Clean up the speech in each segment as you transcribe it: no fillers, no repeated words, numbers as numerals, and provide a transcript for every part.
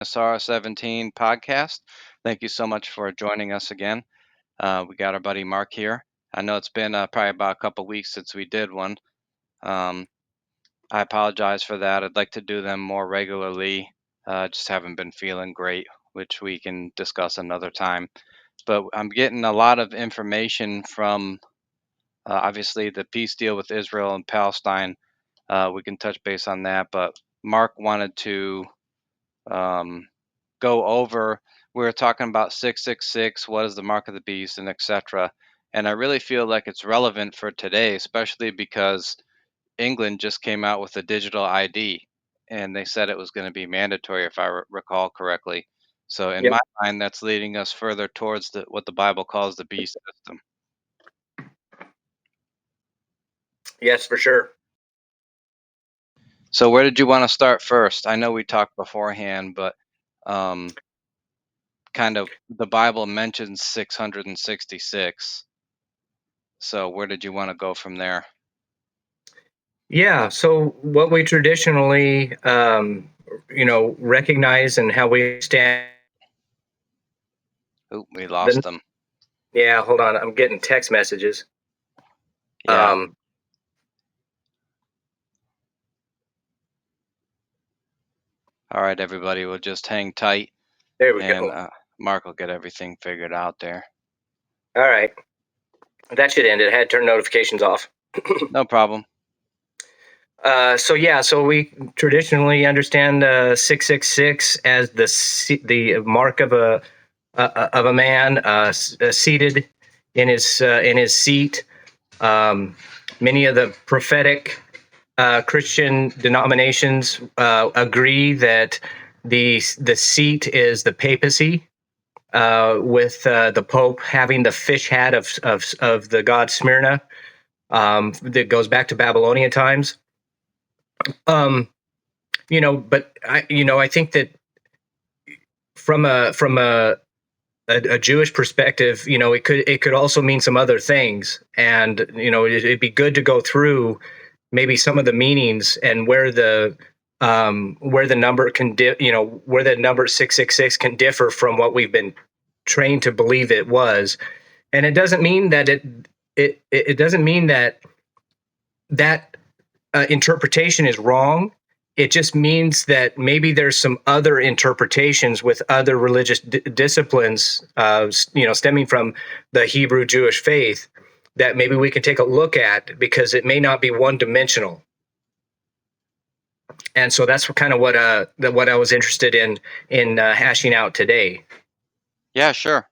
SR 17 podcast. Thank you so much for joining us again. We got our buddy Mark here. I know it's been probably about a couple weeks since we did one. Um, I apologize for that. I'd like to do them more regularly. Just haven't been feeling great, which we can discuss another time. But I'm getting a lot of information from obviously the peace deal with Israel and Palestine. We can touch base on that, but Mark wanted to go over. We were talking about 666, what is the mark of the beast, and etc. And I really feel like it's relevant for today, especially because England just came out with a digital ID, and they said it was going to be mandatory, if I recall correctly. So in Yep. my mind, that's leading us further towards what the Bible calls the beast system. Yes, for sure. So where did you want to start first? I know we talked beforehand, but um, kind of the Bible mentions 666. So where did you want to go from there? Yeah. So what we traditionally, recognize and how we stand. Oop, we lost them. Yeah. Hold on. I'm getting text messages. Yeah. Um, All right, everybody, we'll just hang tight, there we and go. Mark will get everything figured out there. All right. That should end it. I had turned notifications off. No problem. So we traditionally understand 666 as the mark of a man seated in his seat. Many of the prophetic Christian denominations agree that the seat is the papacy, with the Pope having the fish hat of the god Smyrna, that goes back to Babylonian times. Um, but I think that from a Jewish perspective, it could also mean some other things, and it'd be good to go through maybe some of the meanings and where the number where the number 666 can differ from what we've been trained to believe it was. And it doesn't mean that it doesn't mean that interpretation is wrong. It just means that maybe there's some other interpretations with other religious disciplines, stemming from the Hebrew Jewish faith, that maybe we can take a look at, because it may not be one dimensional. And so that's kind of what I was interested in hashing out today. Yeah, sure.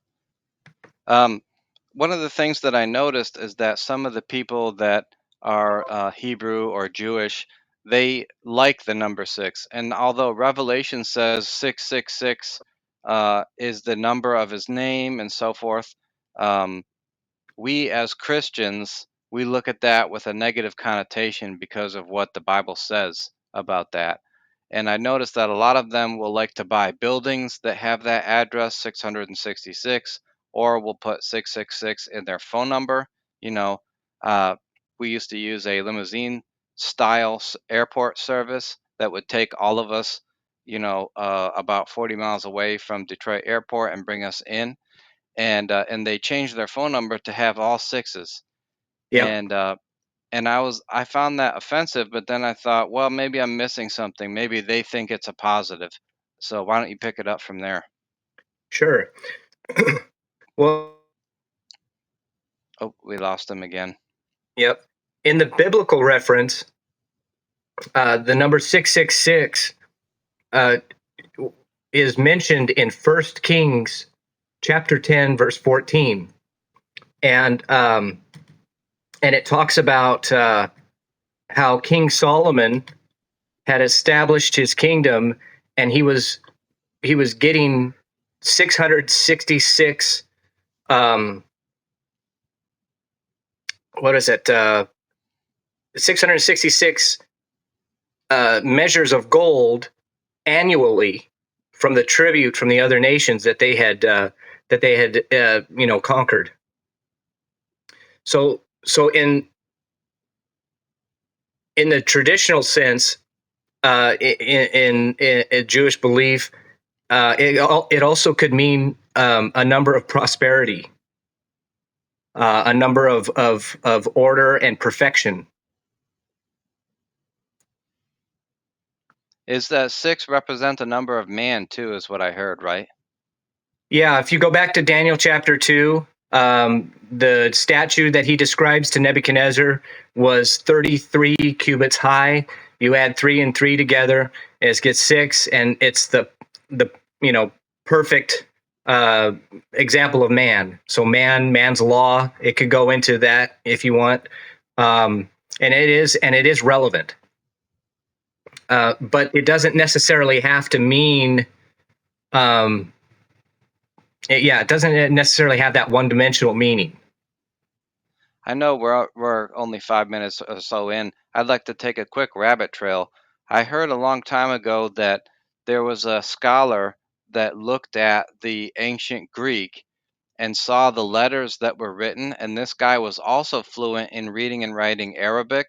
One of the things that I noticed is that some of the people that are Hebrew or Jewish, they like the number six. And although Revelation says 666 is the number of his name and so forth, um, we as Christians, we look at that with a negative connotation because of what the Bible says about that. And I noticed that a lot of them will like to buy buildings that have that address 666, or will put 666 in their phone number. You know, uh, we used to use a limousine style airport service that would take all of us, about 40 miles away from Detroit Airport and bring us in, and they changed their phone number to have all sixes. Yep. And I found that offensive, but then I thought, well, maybe I'm missing something. Maybe they think it's a positive. So why don't you pick it up from there? Sure. Well, Oh, we lost them again. yep. In the biblical reference, the number 666 uh, is mentioned in First Kings chapter 10, verse 14. And it talks about how King Solomon had established his kingdom, and he was getting 666, what is it, 666 measures of gold annually from the tribute from the other nations that they had conquered. So in the traditional sense, in Jewish belief, It also could mean a number of prosperity, a number of order and perfection. Is that 6 represent a number of man too, is what I heard, right? Yeah, if you go back to Daniel chapter 2, the statue that he describes to Nebuchadnezzar was 33 cubits high. You add 3 and 3 together, it gets 6, and it's the perfect example of man. So man's law. It could go into that if you want, and it is relevant. But it doesn't necessarily have to mean. It doesn't necessarily have that one-dimensional meaning. I know we're only 5 minutes or so in. I'd like to take a quick rabbit trail. I heard a long time ago that there was a scholar that looked at the ancient Greek and saw the letters that were written, and this guy was also fluent in reading and writing Arabic,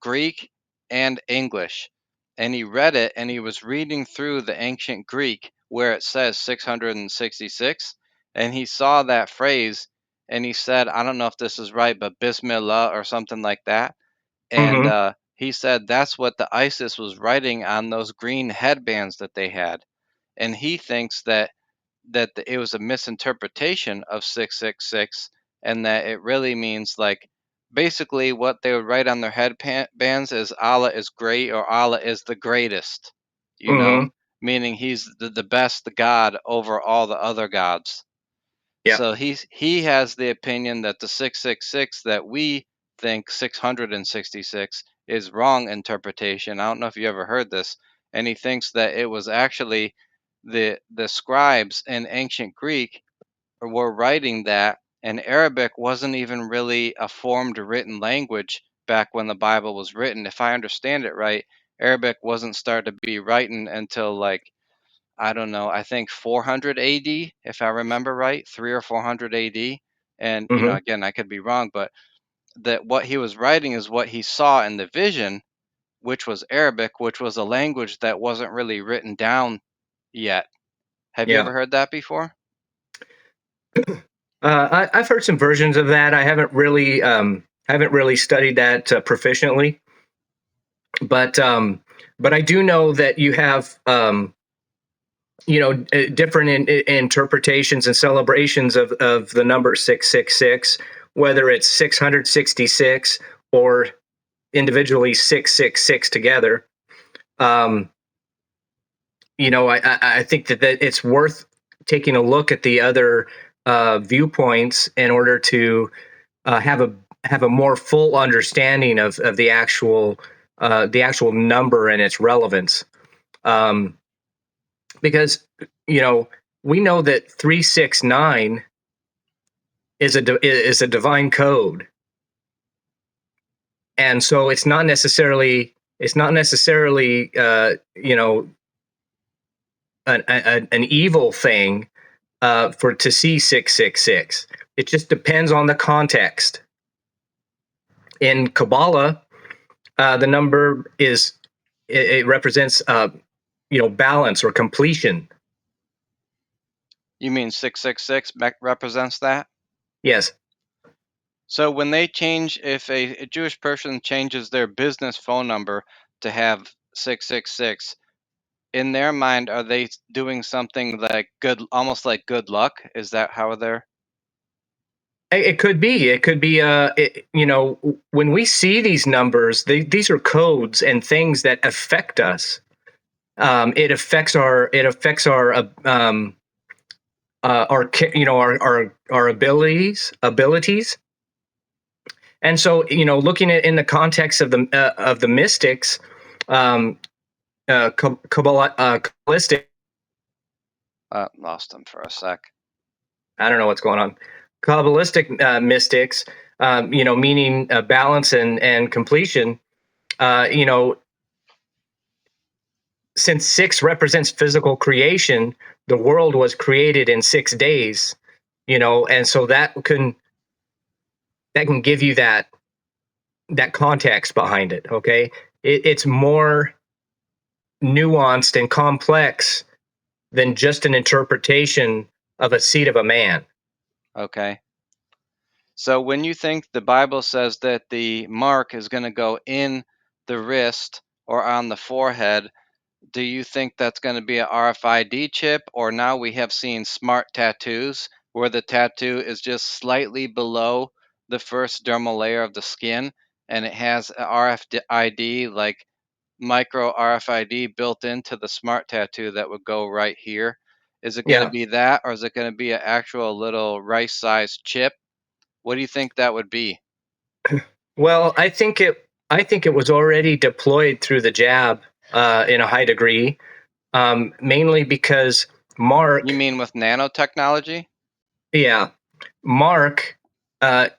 Greek, and English. And he read it and he was reading through the ancient Greek where it says 666. And he saw that phrase and he said, I don't know if this is right, but Bismillah or something like that. And Mm-hmm. he said that's what the ISIS was writing on those green headbands that they had. And he thinks that it was a misinterpretation of 666 and that it really means like basically what they would write on their headbands is Allah is great or Allah is the greatest, you know, Mm-hmm. meaning he's the best God over all the other gods. Yeah. So he has the opinion that the 666 that we think 666 is wrong interpretation. I don't know if you ever heard this, and he thinks that it was actually the scribes in ancient Greek were writing that, and Arabic wasn't even really a formed written language back when the Bible was written. If I understand it right, Arabic wasn't started to be written until like I don't know, I think 400 AD, if I remember right, 3 or 400 AD. And, Mm-hmm. again, I could be wrong, but that what he was writing is what he saw in the vision, which was Arabic, which was a language that wasn't really written down yet. Have you Yeah. ever heard that before? I've heard some versions of that. I haven't really studied that proficiently, but I do know that you have different interpretations and celebrations of the number 666, whether it's 666 or individually 666 together. Um, I think that it's worth taking a look at the other viewpoints in order to have a more full understanding of the actual number and its relevance. Um, because we know that 369 is a divine code, and so it's not necessarily an evil thing for to see 666. It just depends on the context. In Kabbalah, the number it represents balance or completion. You mean 666 represents that? Yes. So when they change, if a Jewish person changes their business phone number to have 666, in their mind, are they doing something like good, almost like good luck? Is that how they're? It could be. It could be. When we see these numbers, these are codes and things that affect us. It affects our. It affects our our abilities. And so, looking at in the context of the mystics, Kabbalistic. Lost them for a sec. I don't know what's going on. Kabbalistic mystics, meaning balance and completion. Uh, you know, since 6 represents physical creation, the world was created in 6 days. And so that can give you that context behind it. Okay, it's more nuanced and complex than just an interpretation of a seed of a man. Okay. So when you think the Bible says that the mark is going to go in the wrist or on the forehead, do you think that's going to be a RFID chip? Or now we have seen smart tattoos where the tattoo is just slightly below the first dermal layer of the skin and it has a RFID, like micro RFID built into the smart tattoo that would go right here. Is it going to Yeah. be that, or is it going to be an actual little rice-sized chip? What do you think that would be? Well, I think it was already deployed through the jab in a high degree, mainly because You Mark, mean with nanotechnology? yeah, Mark, uh,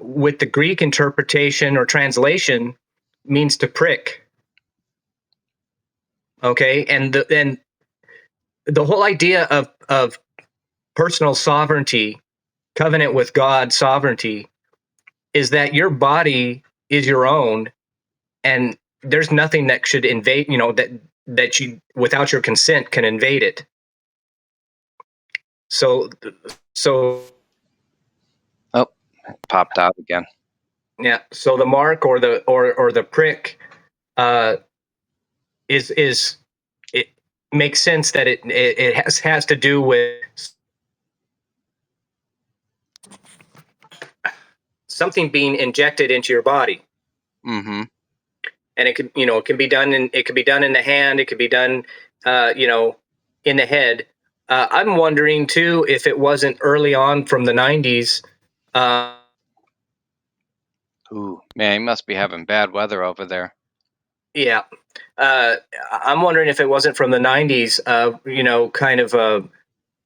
with the Greek interpretation or translation, means to prick. Okay, and the whole idea of personal sovereignty, covenant with God sovereignty, is that your body is your own, and there's nothing that should invade. That you, without your consent, can invade it. So, so Oh, popped out again. yeah. So the mark or the prick uh, is it makes sense that it has to do with something being injected into your body, Mm-hmm. and it can be done in the hand, it could be done in the head. I'm wondering too if it wasn't early on from the 90s. Uh, Ooh, man, you must be having bad weather over there. yeah, uh, I'm wondering if it wasn't from the 90s. Kind of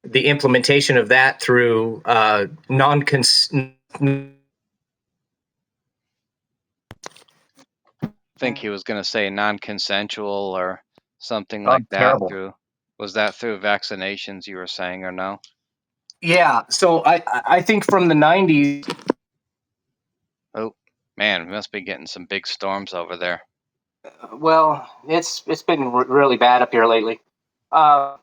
the implementation of that through non. Think he was going to say non-consensual or something Oh, like that terrible. through. Was that through vaccinations you were saying or no? Yeah, so I think from the 90s. Oh, man, we must be getting some big storms over there. Well, it's been really bad up here lately. Uh,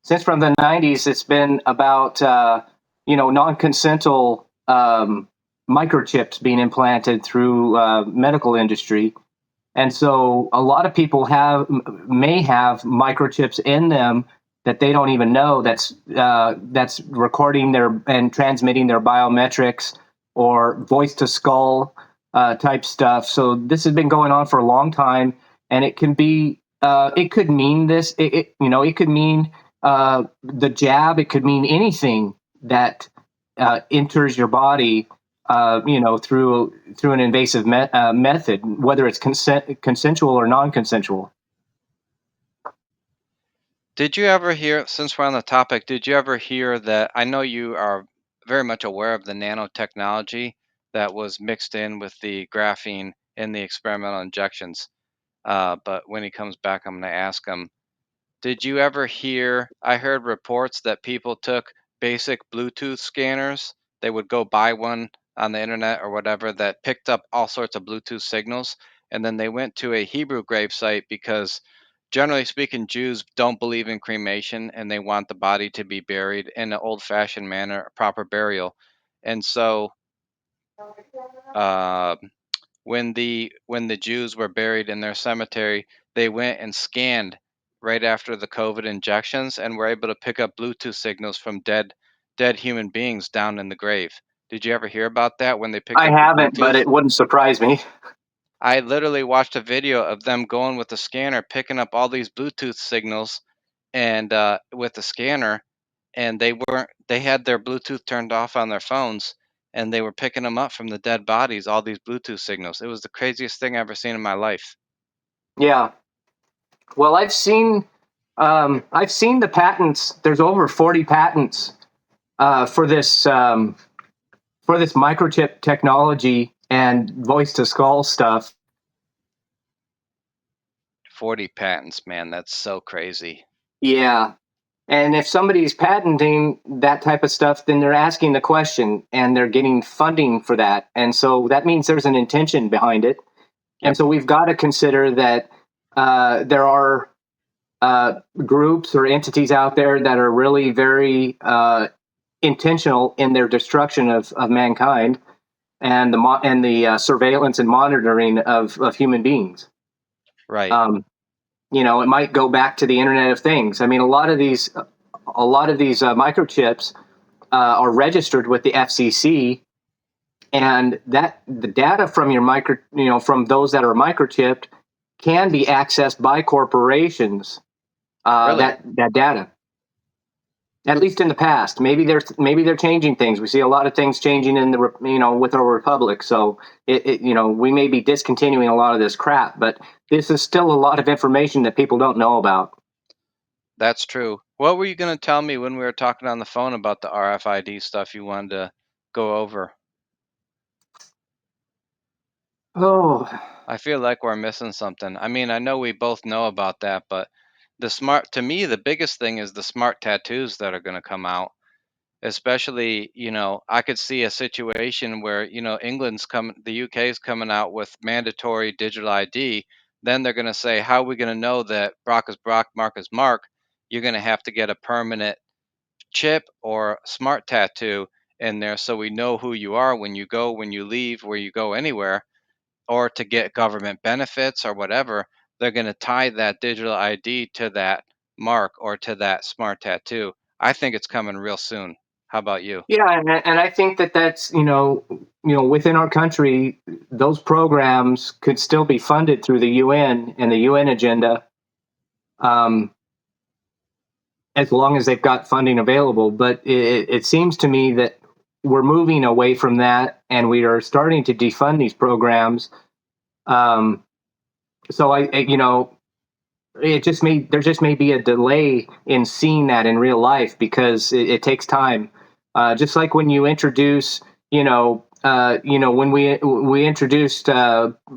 since from the 90s, it's been about non-consensual microchips being implanted through medical industry, and so a lot of people may have microchips in them that they don't even know that's recording their and transmitting their biometrics or voice to skull type stuff. So this has been going on for a long time, and it could mean this. It could mean the jab. It could mean anything that enters your body through an invasive method, whether it's consensual or non-consensual. Did you ever hear, since we're on the topic, did you ever hear that? I know you are very much aware of the nanotechnology that was mixed in with the graphene in the experimental injections. But when he comes back, I'm going to ask him. Did you ever hear? I heard reports that people took basic Bluetooth scanners. They would go buy one on the internet or whatever that picked up all sorts of Bluetooth signals. And then they went to a Hebrew grave site because, generally speaking, Jews don't believe in cremation and they want the body to be buried in an old fashioned manner, a proper burial. And so, uh, when the Jews were buried in their cemetery, they went and scanned right after the COVID injections and were able to pick up Bluetooth signals from dead human beings down in the grave. Did you ever hear about that when they picked I up the haven't, but Bluetooth? it wouldn't surprise me. I literally watched a video of them going with the scanner, picking up all these Bluetooth signals and with the scanner, and they had their Bluetooth turned off on their phones, and they were picking them up from the dead bodies, all these Bluetooth signals. It was the craziest thing I've ever seen in my life. Yeah. Well, I've seen the patents. There's over 40 patents for this microchip technology and voice to skull stuff. 40 patents, man, that's so crazy. Yeah. And if somebody's patenting that type of stuff, then they're asking the question and they're getting funding for that. And so that means there's an intention behind it. And Yep. so we've got to consider that there are groups or entities out there that are really very intentional in their destruction of mankind and the surveillance and monitoring of human beings. Right. It might go back to the Internet of Things. I mean, a lot of these microchips are registered with the FCC, and that the data from from those that are microchipped can be accessed by corporations. Really? That data, at least in the past. Maybe they're changing things. We see a lot of things changing in the with our republic. So we may be discontinuing a lot of this crap, but this is still a lot of information that people don't know about. That's true. What were you going to tell me when we were talking on the phone about the RFID stuff you wanted to go over? Oh, I feel like we're missing something. I mean, I know we both know about that, but to me, the biggest thing is the smart tattoos that are going to come out. Especially, I could see a situation where, the UK is coming out with mandatory digital ID. Then they're going to say, how are we going to know that Brock is Brock, Mark is Mark? You're going to have to get a permanent chip or smart tattoo in there so we know who you are when you go, when you leave, where you go anywhere, or to get government benefits or whatever. They're going to tie that digital ID to that mark or to that smart tattoo. I think it's coming real soon. How about you? yeah, and I think that's within our country, those programs could still be funded through the UN and the UN agenda, um, as long as they've got funding available. But it seems to me that we're moving away from that, and we are starting to defund these programs. So there just may be a delay in seeing that in real life because it takes time. Just like when you introduce, when we introduced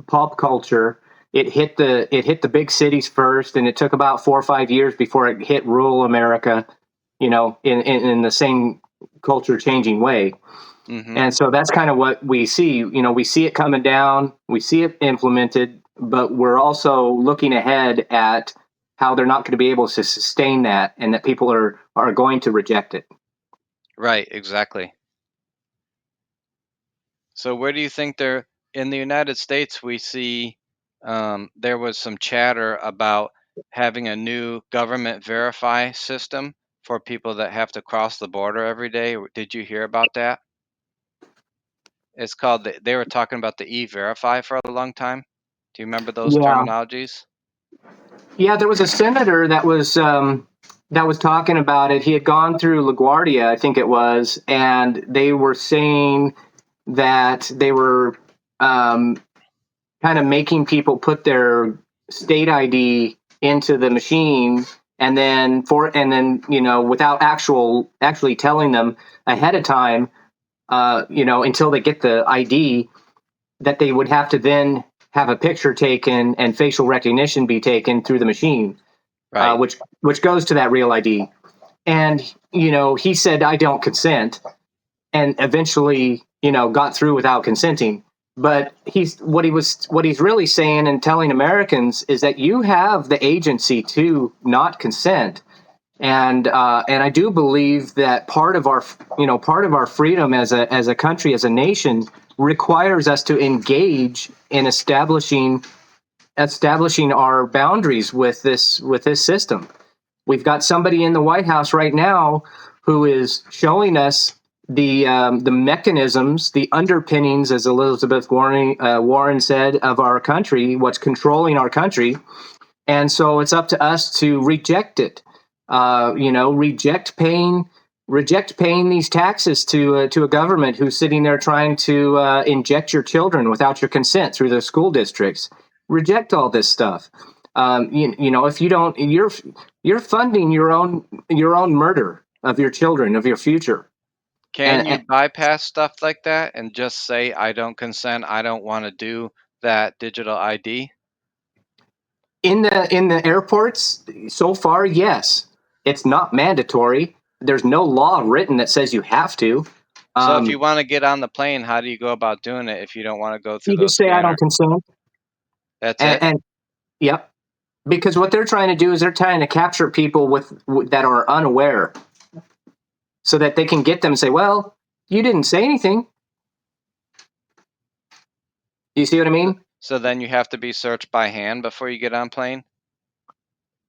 pop culture, it hit the big cities first, and it took about 4 or 5 years before it hit rural America. In the same culture changing way. Hmm. And so that's kind of what we see. We see it coming down, we see it implemented, but we're also looking ahead at how they're not going to be able to sustain that, and that people are going to reject it. Right, exactly. So where do you think they're in the United States? We see there was some chatter about having a new government verify system for people that have to cross the border every day. Did you hear about that? It's called they were talking about the e-verify for a long time. Do you remember those Yeah, terminologies? yeah. There was a senator that was talking about it. He had gone through LaGuardia, I think it was, and they were saying that they were um, kind of making people put their state ID into the machine, and then without actually telling them ahead of time, until they get the ID, that they would have to then have a picture taken and facial recognition be taken through the machine, Right. which goes to that real ID. And he said, "I don't consent," and eventually, got through without consenting. But what he's really saying and telling Americans is that you have the agency to not consent. And I do believe that part of our freedom as a country, as a nation, requires us to engage in establishing our boundaries with this system. We've got somebody in the White House right now who is showing us the mechanisms, the underpinnings, as Elizabeth Warren said, of our country, what's controlling our country, and so it's up to us to reject it. Reject paying these taxes to a government who's sitting there trying to inject your children without your consent through the school districts. Reject all this stuff. If you don't, you're funding your own murder of your children, of your future. Can you And bypass stuff like that and just say, I don't consent, I don't want to do that digital ID? in the airports, so far, yes, it's not mandatory. There's no law written that says you have to. So if Um, you want to get on the plane, how do you go about doing it if you don't want to go through you those just say I don't scanners? consent, That's it? and yep. Because what they're trying to do is they're trying to capture people that are unaware, so that they can get them and say, "Well, you didn't say anything." You see what I mean? So then you have to be searched by hand before you get on plane?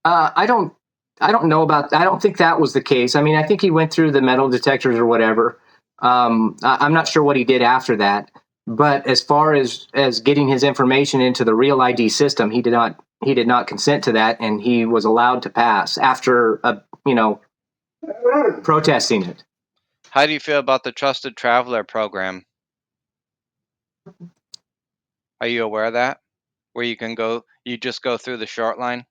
I don't. I don't know about. I don't think that was the case. I mean, I think he went through the metal detectors or whatever. I'm not sure what he did after that. But as far as getting his information into the Real ID system, he did not. He did not consent to that, and he was allowed to pass after protesting it. How do you feel about the Trusted Traveler program? Are you aware of that? Where you just go through the short line?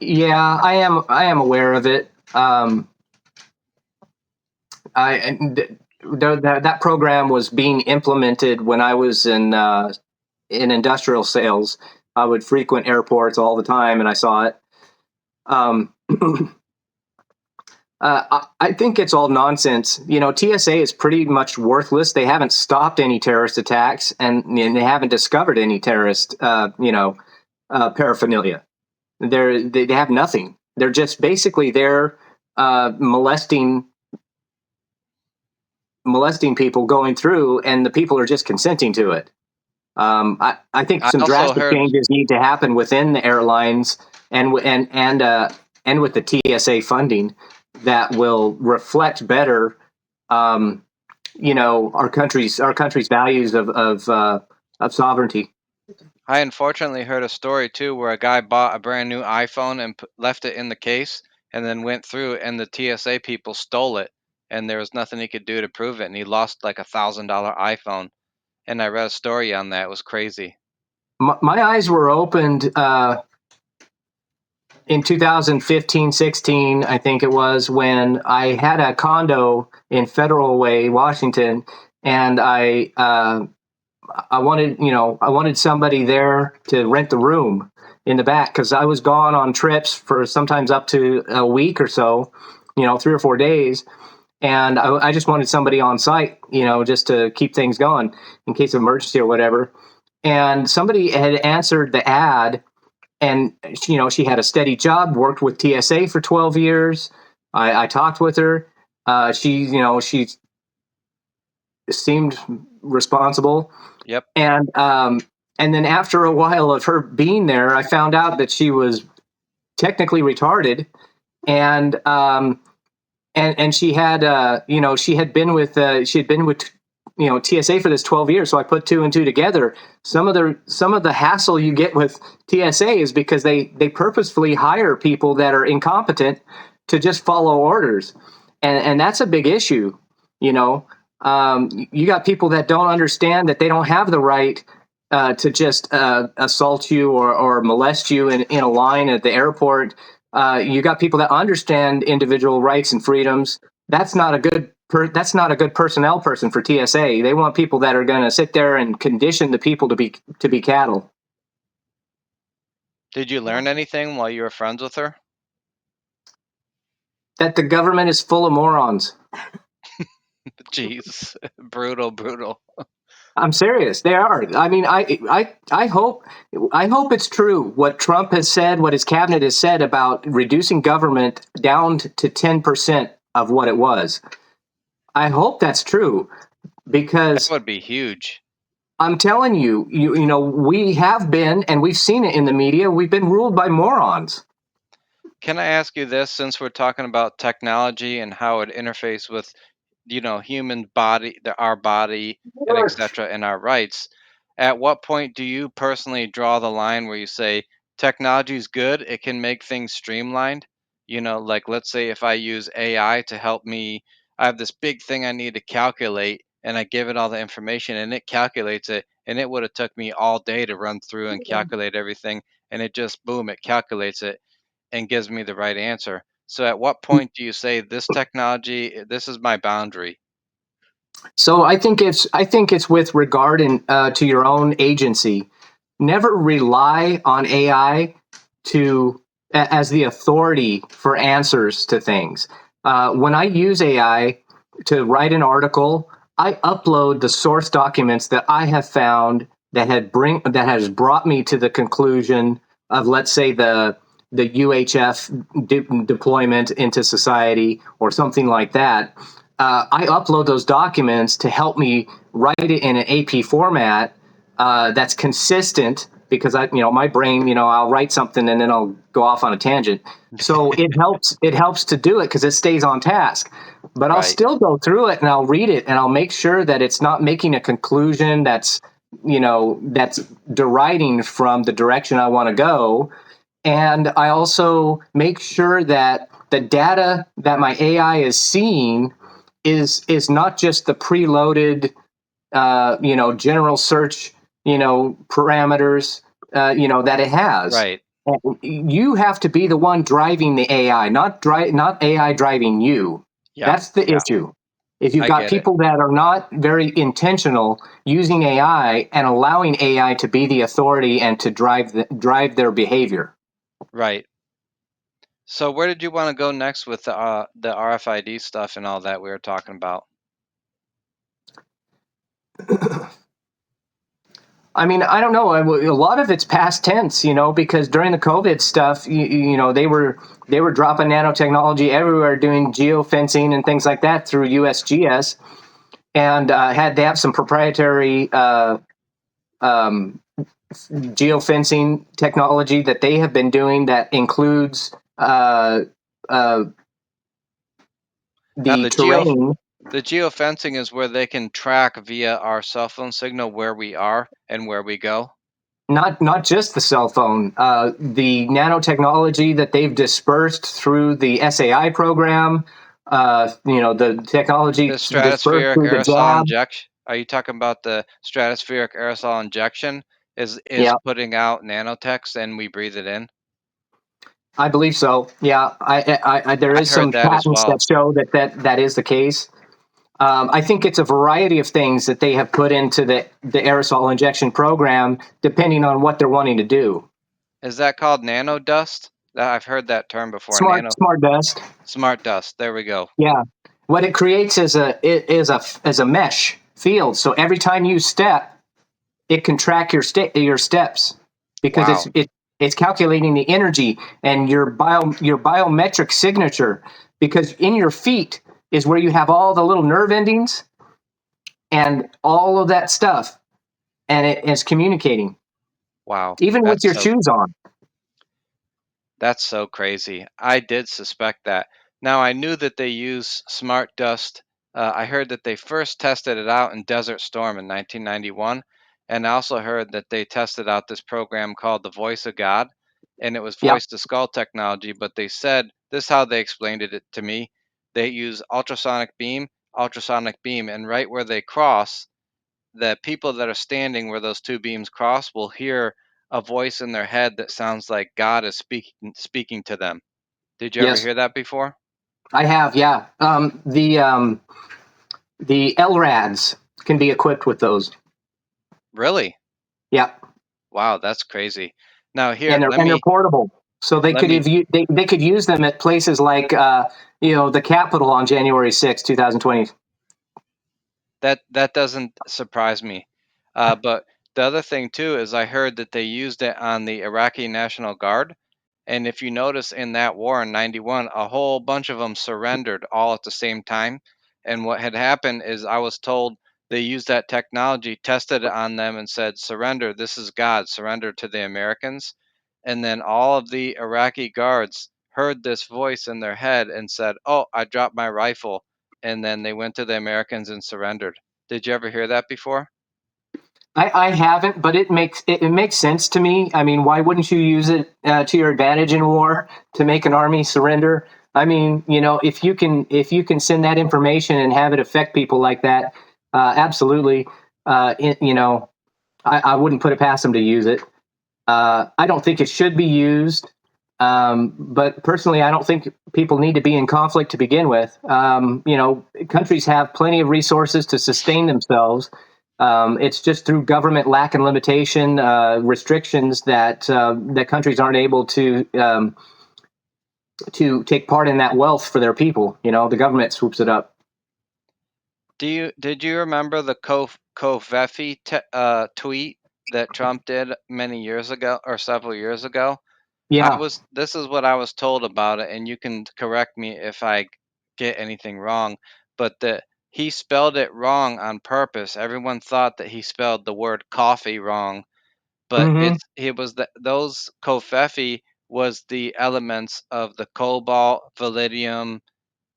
Yeah, I am. I am aware of it. That program was being implemented when I was in industrial sales. I would frequent airports all the time, and I saw it. Um, I think it's all nonsense. TSA is pretty much worthless. They haven't stopped any terrorist attacks, and they haven't discovered any terrorist, paraphernalia. They have nothing. They're just basically there molesting people going through, and the people are just consenting to it. I think I some also drastic heard changes need to happen within the airlines and with the TSA funding that will reflect better, our country's values of sovereignty. I unfortunately heard a story too where a guy bought a brand new iPhone and left it in the case and then went through and the TSA people stole it and there was nothing he could do to prove it and he lost like $1,000 iPhone. And I read a story on that. It was crazy. My eyes were opened in 2015-16, I think it was, when I had a condo in Federal Way, Washington, and I wanted somebody there to rent the room in the back, because I was gone on trips for sometimes up to a week or so, 3 or 4 days. And I just wanted somebody on site, just to keep things going in case of emergency or whatever. And somebody had answered the ad, and she had a steady job, worked with TSA for 12 years. I talked with her. She seemed responsible. Yep. And then after a while of her being there, I found out that she was technically retarded, and she had been with TSA for this 12 years. So I put two and two together. Some of the hassle you get with TSA is because they purposefully hire people that are incompetent to just follow orders, and that's a big issue. You got people that don't understand that they don't have the right to just assault you or molest you in a line at the airport. You got people that understand individual rights and freedoms. That's not a good personnel person for TSA. They want people that are going to sit there and condition the people to be cattle. Did you learn anything while you were friends with her? That the government is full of morons. Jeez, brutal. I'm serious. They are. I mean, I hope it's true what Trump has said, what his cabinet has said about reducing government down to 10% of what it was. I hope that's true, because that would be huge. I'm telling you, we have been, and we've seen it in the media, we've been ruled by morons. Can I ask you this, since we're talking about technology and how it interfaces with human body, our body, and etc., and our rights? At what point do you personally draw the line where you say technology is good, it can make things streamlined? Like, let's say if I use AI to help me, I have this big thing I need to calculate and I give it all the information and it calculates it, and it would have took me all day to run through and calculate everything, and it just boom, it calculates it and gives me the right answer. So at what point do you say this technology, this is my boundary? So I think it's with regard to your own agency. Never rely on AI as the authority for answers to things. When I use AI to write an article, I upload the source documents that I have found that has brought me to the conclusion let's say the UHF deployment into society or something like that, I upload those documents to help me write it in an AP format that's consistent, because my brain, I'll write something and then I'll go off on a tangent. So it helps to do it because it stays on task. But I'll Right. still go through it and I'll read it and I'll make sure that it's not making a conclusion that's deriding from the direction I want to go. And I also make sure that the data that my AI is seeing is not just the preloaded, general search, parameters, that it has. Right. You have to be the one driving the AI, not AI driving you. Yeah. That's the Yeah. issue. If you've I got get it. people that are not very intentional using AI and allowing AI to be the authority and to drive their behavior. Right. So where did you want to go next with the RFID stuff and all that we were talking about? I mean, I don't know. A lot of it's past tense, because during the COVID stuff, they were dropping nanotechnology everywhere, doing geofencing and things like that through USGS, and had to have some proprietary geofencing technology that they have been doing that includes Now the terrain. the geofencing is where they can track via our cell phone signal where we are and where we go. Not just the cell phone, the nanotechnology that they've dispersed through the SAI program, the technology The dispersed stratospheric through the aerosol jab. injection. Are you talking about the stratospheric aerosol injection? Is Yeah, putting out nanotechs and we breathe it in? I believe so. Yeah, there I is heard some that as patents that well. show that is the case. I think it's a variety of things that they have put into the aerosol injection program, depending on what they're wanting to do. Is that called nano dust? I've heard that term before. Smart dust. Smart dust. There we go. Yeah. What it creates is a mesh field. So every time you step, it can track your steps, because Wow. it's calculating the energy and your biometric signature, because in your feet is where you have all the little nerve endings and all of that stuff, and it is communicating Wow. even with your shoes on. That's so crazy. I did suspect that. Now I knew that they use smart dust. I heard that they first tested it out in Desert Storm in 1991, and I also heard that they tested out this program called the Voice of God, and it was Yep. voice to skull technology. But they said this is how they explained it to me. They use ultrasonic beam, and right where they cross, the people that are standing where those two beams cross will hear a voice in their head that sounds like God is speaking to them. Did you ever Yes, hear that before? I have. Yeah. The LRADs can be equipped with those. Really? Yeah. Wow, that's crazy. Now here, and they're portable, so let me they could use them at places like the Capitol on January 6, 2020. that doesn't surprise me. But the other thing too is I heard that they used it on the Iraqi National Guard. And if you notice in that war in 91, a whole bunch of them surrendered all at the same time. And what had happened is I was told they used that technology, tested it on them, and said, surrender, this is God, surrender to the Americans. And then all of the Iraqi guards heard this voice in their head and said, oh, I dropped my rifle. And then they went to the Americans and surrendered. Did you ever hear that before? I haven't, but it makes sense to me. I mean, why wouldn't you use it to your advantage in war to make an army surrender? I mean, if you can send that information and have it affect people like that, absolutely. I wouldn't put it past them to use it. I don't think it should be used, but personally, I don't think people need to be in conflict to begin with. Countries have plenty of resources to sustain themselves. It's just through government lack and limitation, restrictions, that countries aren't able to take part in that wealth for their people. The government swoops it up. Did you remember the Kofefi tweet? that Trump did many years ago or several years ago, Yeah. this is what I was told about it, and you can correct me if I get anything wrong, but that he spelled it wrong on purpose. Everyone thought that he spelled the word coffee wrong, but Hmm. it was those covfefe was the elements of the cobalt, vanadium,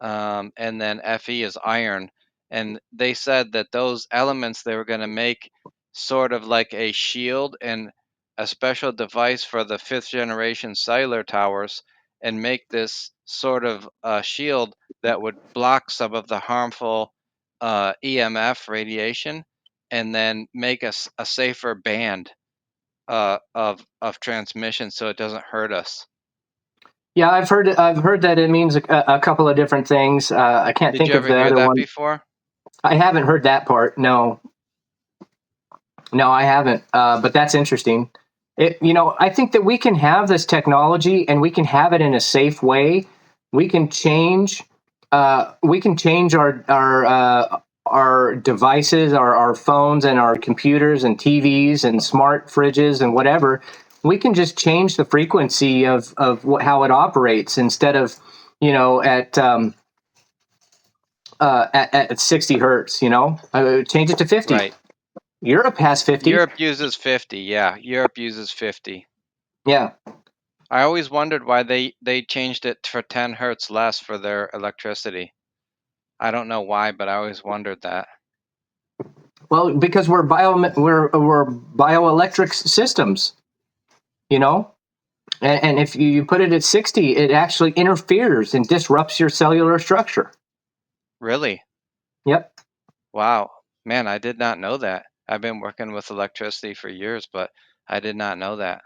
and then Fe is iron. And they said that those elements they were going to make sort of like a shield and a special device for the fifth generation cellular towers and make this sort of shield that would block some of the harmful EMF radiation and then make us a safer band of transmission so it doesn't hurt us. Yeah, I've heard that it means a couple of different things. I can't Did think you of ever the hear other that one. before? I haven't heard that part. No, no, I haven't. But that's interesting. I think that we can have this technology and we can have it in a safe way. We can change. We can change our devices, our phones, and our computers, and TVs, and smart fridges, and whatever. We can just change the frequency of how it operates instead of, at at 60 hertz. Change it to 50. Right. Europe has 50. Europe uses 50. Yeah, Europe uses 50. Yeah. I always wondered why they changed it for 10 hertz less for their electricity. I don't know why, but I always wondered that. Well, because we're bioelectric systems, you know, and if you put it at 60, it actually interferes and disrupts your cellular structure. Really? Yep. Wow. Man, I did not know that. I've been working with electricity for years, but I did not know that.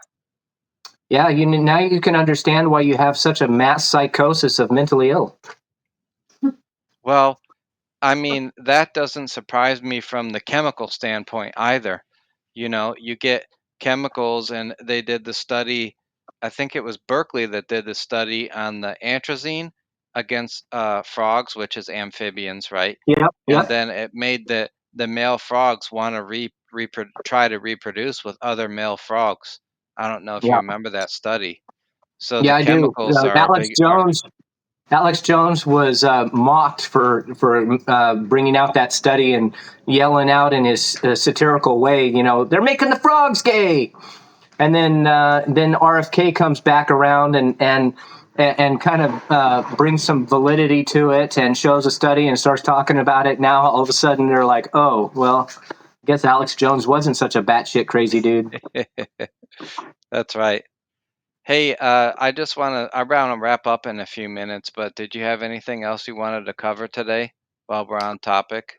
Yeah. Now you can understand why you have such a mass psychosis of mentally ill. Well, I mean, that doesn't surprise me from the chemical standpoint either. You get chemicals, and they did the study. I think it was Berkeley that did the study on the antrazine against frogs, which is amphibians, right? Yep. And Yep. then it made the male frogs want to try to reproduce with other male frogs. I don't know if you Yeah. remember that study. So the Yeah, I do. chemicals are a Alex big are Jones. Alex Jones was mocked for bringing out that study and yelling out in his satirical way. They're making the frogs gay. And then RFK comes back around and kind of brings some validity to it and shows a study and starts talking about it. Now all of a sudden they're like, oh well, I guess Alex Jones wasn't such a batshit crazy dude. That's right. Hey, I want to wrap up in a few minutes, but did you have anything else you wanted to cover today while we're on topic?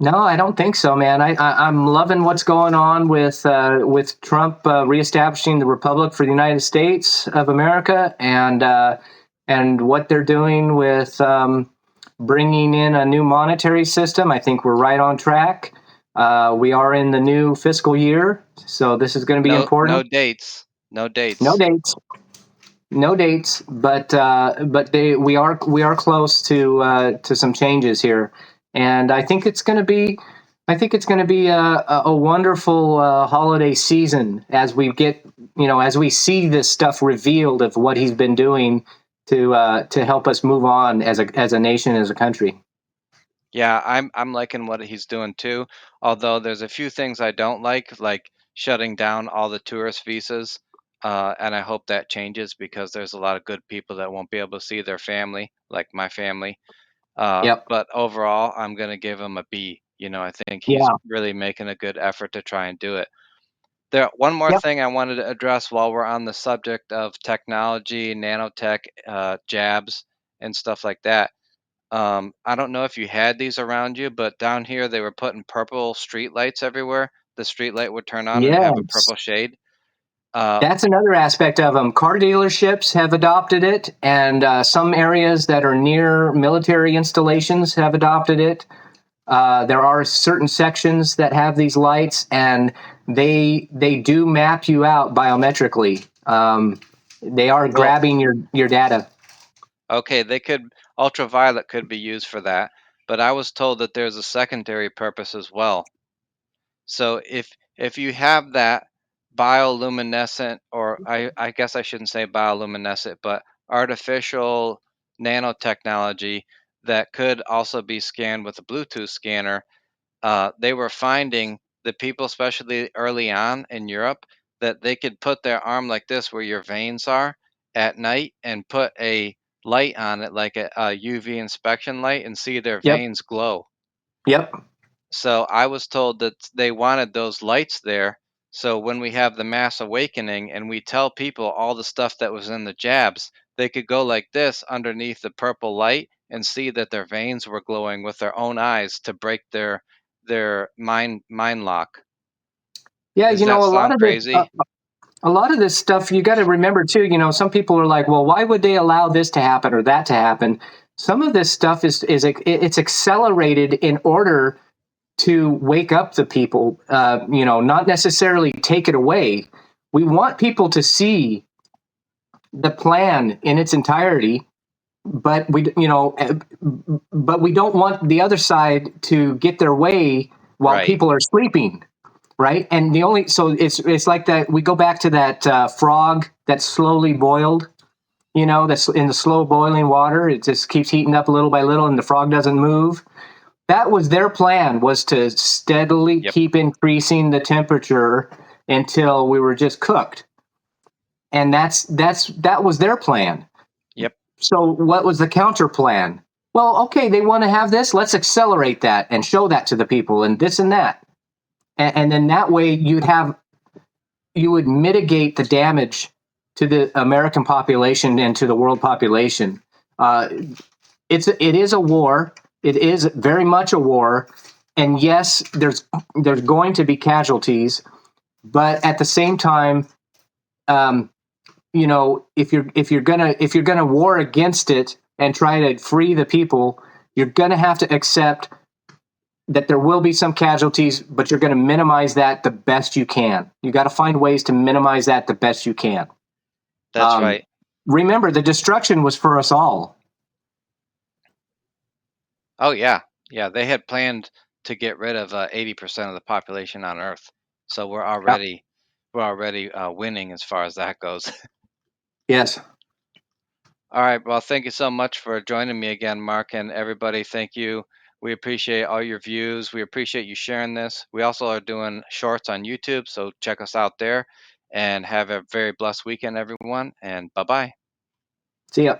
No, I don't think so, man. I'm loving what's going on with Trump reestablishing the Republic for the United States of America, and what they're doing with bringing in a new monetary system. I think we're right on track. We are in the new fiscal year, so this is going to be No, no important. dates. No No dates. dates, no dates, but we are close to some changes here, and I think it's going to be a wonderful holiday season as we get as we see this stuff revealed of what he's been doing to help us move on as a nation, as a country. Yeah, I'm liking what he's doing too. Although there's a few things I don't like shutting down all the tourist visas. And I hope that changes because there's a lot of good people that won't be able to see their family, like my family. Yep. But overall, I'm going to give him a B. I think he's Yeah. really making a good effort to try and do it. One more Yep. thing I wanted to address while we're on the subject of technology, nanotech, jabs, and stuff like that. I don't know if you had these around you, but down here they were putting purple street lights everywhere. The street light would turn on and have a Yes. purple shade. Uh, That's another aspect of them. Car dealerships have adopted it, and some areas that are near military installations have adopted it. There are certain sections that have these lights, and they do map you out biometrically. They are well, grabbing your data. okay, ultraviolet could be used for that, but I was told that there's a secondary purpose as well. So if you have that bioluminescent, or I guess I shouldn't say bioluminescent, but artificial nanotechnology that could also be scanned with a Bluetooth scanner, they were finding the people, especially early on in Europe, that they could put their arm like this where your veins are at night and put a light on it, like a UV inspection light, and see their Yep. veins glow. Yep. So I was told that they wanted those lights there. So when we have the mass awakening and we tell people all the stuff that was in the jabs, they could go like this underneath the purple light and see that their veins were glowing with their own eyes to break their mind lock. Yeah, Does you know, that sound crazy? a lot of this stuff you got to remember too. You know, some people are like, "Well, why would they allow this to happen or that to happen?" Some of this stuff it's accelerated in order to wake up the people. You know, not necessarily take it away. We want people to see the plan in its entirety, but but we don't want the other side to get their way while Right. people are sleeping, right? And the only so it's like that. We go back to that frog that's slowly boiled. You know, that's in the slow boiling water. It just keeps heating up little by little, and the frog doesn't move. That was their plan, was to steadily Yep. keep increasing the temperature until we were just cooked. And that was their plan. Yep. So what was the counter plan? Well, okay, they want to have this. Let's accelerate that and show that to the people and this and that. And then that way you would mitigate the damage to the American population and to the world population. Uh, it is a war. It is very much a war. And yes, there's going to be casualties, but at the same time, um, you know, if you're gonna war against it and try to free the people, you're gonna have to accept that there will be some casualties, but you're gonna minimize that the best you can. You got to find ways to minimize that the best you can. That's Um, right. Remember, the destruction was for us all. Oh yeah. Yeah, they had planned to get rid of 80% of the population on Earth. So Yep. we're already winning as far as that goes. Yes. All right. Well, thank you so much for joining me again, Mark, and everybody. Thank you. We appreciate all your views. We appreciate you sharing this. We also are doing shorts on YouTube, so check us out there, and have a very blessed weekend, everyone. And bye bye. See ya.